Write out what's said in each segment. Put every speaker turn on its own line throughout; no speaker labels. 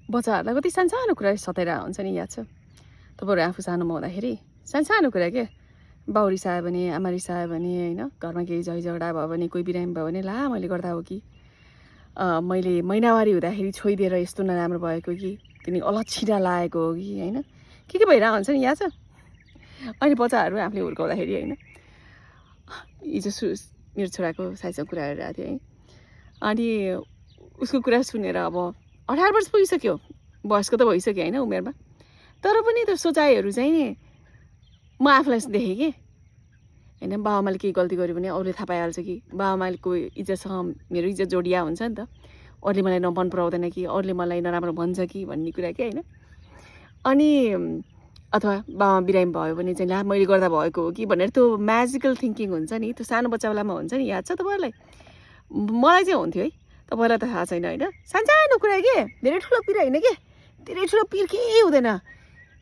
बच्चाहरूलाई कति सानो कुरा सताइरहेको हुन्छ नि, याद छ? तपाईँहरू आफू सानोमा हुँदाखेरि सानो कुरा के, बाउ रिसायो भने, आमा रिसायो भने होइन, घरमा केही झैझगडा भयो भने, कोही बिरामी भयो भने, ला मैले गर्दा हो कि, मैले महिनावारी हुँदाखेरि छोइदिएर यस्तो नराम्रो भएको कि, किन अलक्षिणा लागेको हो कि होइन, के भइरहेको हुन्छ नि, याद छ? अहिले बच्चाहरू आफूले हुर्काउँदाखेरि होइन, हिजो मेरो छोराको साइजमा कुरा गरिरहेको थियो है, अनि उसको कुरा सुनेर अब 18 वर्ष पुगिसक्यो, वयस्क त भइसक्यो होइन उमेरमा, तर पनि त्यो सोचाइहरू चाहिँ नि म आफूलाई देखेँ कि होइन, बाबाआमाले केही गल्ती गर्यो भने अरूले थाहा पाइहाल्छ कि, बाबाआमाको इज्जतसँग मेरो इज्जत जोडिया हुन्छ नि त, अरूले मलाई नमन पराउँदैन कि, अरूले मलाई नराम्रो भन्छ कि भन्ने कुरा के होइन। अनि अथवा बाबा बिरामी भयो भने चाहिँ ला मैले गर्दा भएको हो कि भनेर त्यो म्याजिकल थिङ्किङ हुन्छ नि, त्यो सानो बच्चावालामा हुन्छ नि, याद छ तपाईँहरूलाई? मलाई चाहिँ हुन्थ्यो है, तपाईँलाई त थाहा छैन होइन, सानो कुरा के, धेरै ठुलो पिर होइन के, धेरै ठुलो पिर केही हुँदैन,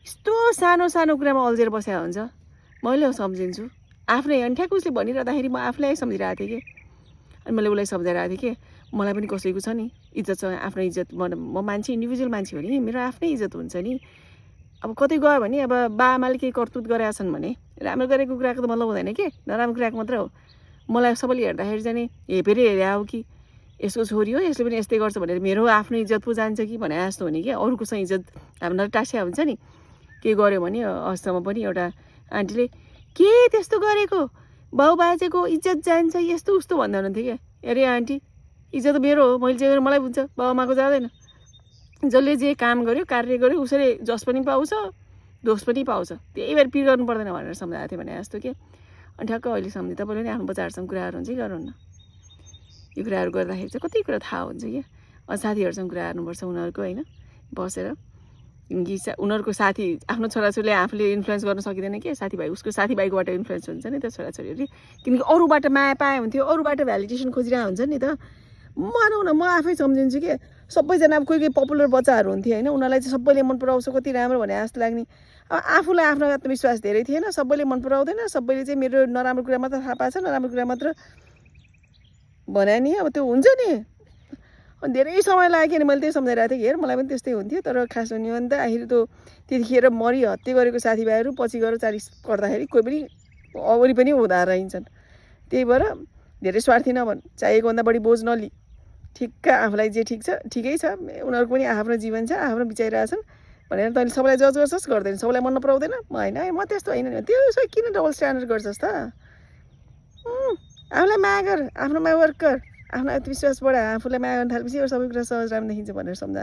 यस्तो सानो कुरामा अल्झेर बसेको हुन्छ। मैले सम्झिन्छु आफ्नै, अनि ठ्याक्क उसले भनिरहँदाखेरि म आफूलाई सम्झिरहेको थिएँ कि, अनि मैले उसलाई सम्झाइरहेको थिएँ कि मलाई पनि कसैको छ नि इज्जत छ, आफ्नो इज्जत, म मान्छे इन्डिभिजुअल मान्छे हो नि, मेरो आफ्नै इज्जत हुन्छ नि। अब कतै गयो भने अब बाआमाले केही करतुत गरेका छन् भने राम्रो गरेको कुराको त मतलब हुँदैन कि, नराम्रो कुराको मात्रै हो। मलाई सबैले हेर्दाखेरि चाहिँ नि हेपेरै हेरे हो कि यसको छोरी हो, यसले पनि यस्तै गर्छ भनेर मेरो आफ्नो इज्जत पो जान्छ कि भने जस्तो हुने कि, अरूकोसँग इज्जत हामीलाई टाँसिया हुन्छ नि। के गर्यो भने अवस्थामा पनि एउटा आन्टीले के त्यस्तो गरेको, बाउ बाजेको इज्जत जान्छ यस्तो उस्तो भन्दै हुनुहुन्थ्यो क्या। अरे आन्टी, इज्जत मेरो हो, मैले जे गरेँ मलाई बुझ्छ, बाबाआमाको जाँदैन। जसले जे काम गर्यो, कार्य गर्यो, उसले जस पनि पाउँछ, दोष पनि पाउँछ, त्यही भएर पिर गर्नु पर्दैन भनेर सम्झाएको थिएँ भने जस्तो के। अनि ठ्याक्क अहिले सम्झे तपाईँले नि आफ्नो बच्चाहरूसँग कुराहरू हुन्छ कि गरौँ न, यो कुराहरू गर्दाखेरि चाहिँ कति कुरा थाहा हुन्छ क्या। अनि साथीहरूसँग कुरा गर्नुपर्छ उनीहरूको होइन, बसेर, किनकि उनीहरूको साथी, आफ्नो छोराछोरीले आफूले इन्फ्लुएन्स गर्न सकिँदैन कि, साथीभाइ उसको साथीभाइकोबाट इन्फ्लुएन्स हुन्छ नि त छोराछोरीहरूले, किनकि अरूबाट माया पाए हुन्थ्यो, अरूबाट भ्यालिडेसन खोजिरहेको हुन्छ नि त। भनौँ न, म आफै सम्झिन्छु कि सबैजना अब कोही पपुलर बच्चाहरू हुन्थ्यो होइन, उनीहरूलाई चाहिँ सबैले मन पराउँछ, कति राम्रो भने जस्तो लाग्ने। अब आफूलाई आफ्नो आत्मविश्वास धेरै थिएन, सबैले मन पराउँदैन, सबैले चाहिँ मेरो नराम्रो कुरा मात्र थाहा पाएको छ, नराम्रो कुरा मात्र भने नि, अब त्यो हुन्छ नि। अनि धेरै समय लाग्यो कि मैले त्यही सम्झाइरहेको थिएँ कि हेर मलाई पनि त्यस्तै हुन्थ्यो, तर खास हुने हो भने त आखिर त्यो त्यतिखेर मरि हत्या गरेको साथीभाइहरू पछि गएर 40 गर्दाखेरि कोही पनि अगाडि पनि हुँदा रहन्छन्। त्यही भएर धेरै स्वार्थी नभन्, चाहिएको भन्दा बढी बोझ नलि, ठिक्क आफूलाई जे ठिक छ ठिकै छ, उनीहरूको पनि आफ्नो जीवन छ, आफ्नो बिचारिरहेछन् भनेर तैँले सबैलाई जज गर्छस्, गर्दैन, सबैलाई मन पराउँदैन, म होइन म त्यस्तो होइन, त्यो किन डबल स्ट्यान्डर्ड गर्छस् त? आफूलाई माया गर, आफ्नोमा वर्क गर, आफ्नो आत्मविश्वास बढा, आफूलाई माया गर्न थालेपछि सबै कुरा सहज राम्रो देखिन्छ भनेर सम्झाएँ।